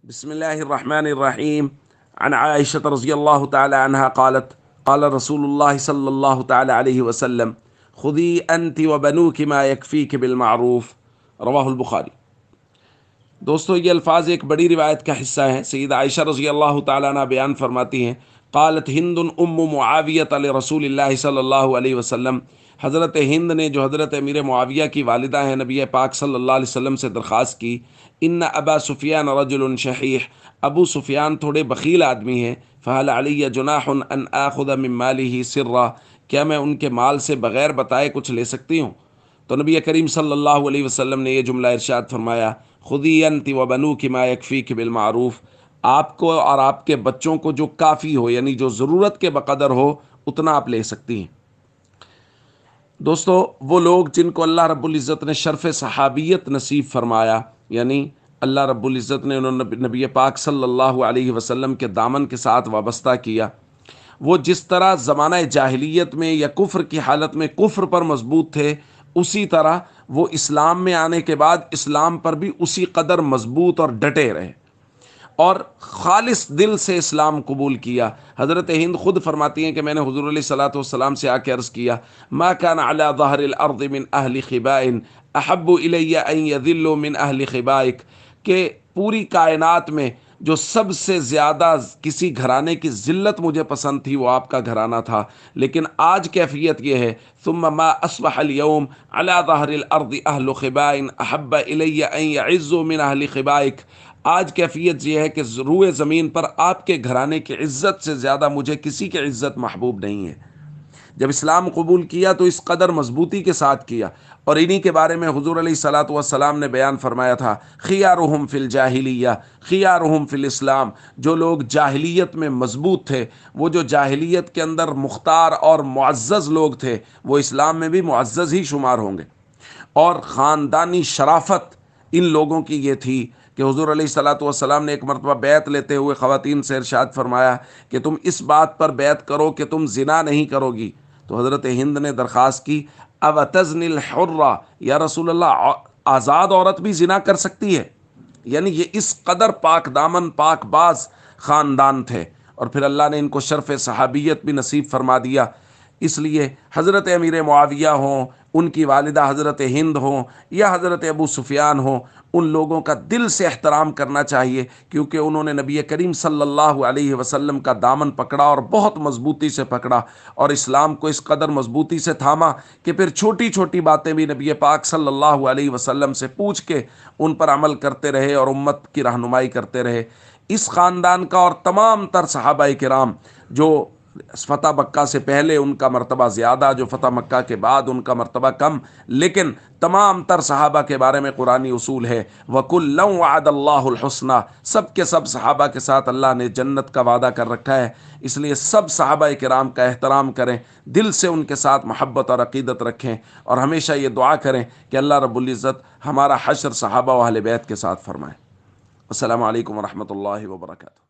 بسم الله الرحمن الرحيم. عن عائشة رضي الله تعالى عنها قالت قال رسول الله صلى الله تعالى عليه وسلم خذي أنت وبنوك ما يكفيك بالمعروف رواہ البخاری۔ دوستو، یہ الفاظ ایک بڑی روایت کا حصہ ہیں۔ سیدہ عائشہ رضی اللہ تعالیٰ عنہ بیان فرماتی ہیں، قالت ہند ام معاویۃ لرسول اللہ صلی اللہ علیہ وسلم، حضرت ہند نے جو حضرت امیر معاویہ کی والدہ ہیں نبی پاک صلی اللہ علیہ وسلم سے درخواست کی، ان ابا سفیان رجل شحیح، ابو سفیان تھوڑے بخیل آدمی ہیں، فہل علی جناح ان آخذ من مالہ سرا، کیا میں ان کے مال سے بغیر بتائے کچھ لے سکتی ہوں؟ تو نبی کریم صلی اللہ علیہ وسلم نے یہ جملہ ارشاد فرمایا، خذی انت وبنوک ما یکفیک بالمعروف، آپ کو اور آپ کے بچوں کو جو کافی ہو، یعنی جو ضرورت کے بقدر ہو، اتنا آپ لے سکتی ہیں۔ دوستو، وہ لوگ جن کو اللہ رب العزت نے شرف صحابیت نصیب فرمایا، یعنی اللہ رب العزت نے انہوں نے نبی پاک صلی اللہ علیہ وسلم کے دامن کے ساتھ وابستہ کیا، وہ جس طرح زمانہ جاہلیت میں یا کفر کی حالت میں کفر پر مضبوط تھے، اسی طرح وہ اسلام میں آنے کے بعد اسلام پر بھی اسی قدر مضبوط اور ڈٹے رہے اور خالص دل سے اسلام قبول کیا۔ حضرت ہند خود فرماتی ہیں کہ میں نے حضور علیہ الصلوۃ والسلام سے آ کے عرض کیا، ما كان على ظہر الارض من اہل خباء احب الی ان یذلوا من اہل خبائک، کہ پوری کائنات میں جو سب سے زیادہ کسی گھرانے کی ذلت مجھے پسند تھی وہ آپ کا گھرانہ تھا، لیکن آج کیفیت یہ ہے، ثم ما اصبح اليوم على ظہر الارض اہل خباء احب الی ان یعزوا من اہل خبائک، آج کیفیت یہ ہے کہ روئے زمین پر آپ کے گھرانے کی عزت سے زیادہ مجھے کسی کی عزت محبوب نہیں ہے۔ جب اسلام قبول کیا تو اس قدر مضبوطی کے ساتھ کیا، اور انہی کے بارے میں حضور علیہ الصلوۃ والسلام نے بیان فرمایا تھا، خیارہم فی الجاہلیہ خیارہم فی الاسلام، جو لوگ جاہلیت میں مضبوط تھے، وہ جو جاہلیت کے اندر مختار اور معزز لوگ تھے، وہ اسلام میں بھی معزز ہی شمار ہوں گے۔ اور خاندانی شرافت ان لوگوں کی یہ تھی کہ حضور علیہ الصلوۃ والسلام نے ایک مرتبہ بیعت لیتے ہوئے خواتین سے ارشاد فرمایا کہ تم اس بات پر بیعت کرو کہ تم زنا نہیں کرو گی۔ تو حضرت ہند نے درخواست کی، اوتزنی الحرہ، یا رسول اللہ، آزاد عورت بھی زنا کر سکتی ہے؟ یعنی یہ اس قدر پاک دامن پاک باز خاندان تھے، اور پھر اللہ نے ان کو شرف صحابیت بھی نصیب فرما دیا۔ اس لیے حضرت امیر معاویہ ہوں، ان کی والدہ حضرت ہند ہوں، یا حضرت ابو سفیان ہوں، ان لوگوں کا دل سے احترام کرنا چاہیے، کیونکہ انہوں نے نبی کریم صلی اللہ علیہ وسلم کا دامن پکڑا اور بہت مضبوطی سے پکڑا، اور اسلام کو اس قدر مضبوطی سے تھاما کہ پھر چھوٹی چھوٹی باتیں بھی نبی پاک صلی اللہ علیہ وسلم سے پوچھ کے ان پر عمل کرتے رہے اور امت کی رہنمائی کرتے رہے۔ اس خاندان کا اور تمام تر صحابہ کرام، جو فتح مکہ سے پہلے ان کا مرتبہ زیادہ، جو فتح مکہ کے بعد ان کا مرتبہ کم، لیکن تمام تر صحابہ کے بارے میں قرآنی اصول ہے، وَكُلًّا وَعَدَ اللَّهُ الْحُسْنَى، سب کے سب صحابہ کے ساتھ اللہ نے جنت کا وعدہ کر رکھا ہے۔ اس لیے سب صحابہ کرام کا احترام کریں، دل سے ان کے ساتھ محبت اور عقیدت رکھیں، اور ہمیشہ یہ دعا کریں کہ اللہ رب العزت ہمارا حشر صحابہ و اہل بیت کے ساتھ فرمائے۔ السلام علیکم ورحمۃ اللہ وبرکاتہ۔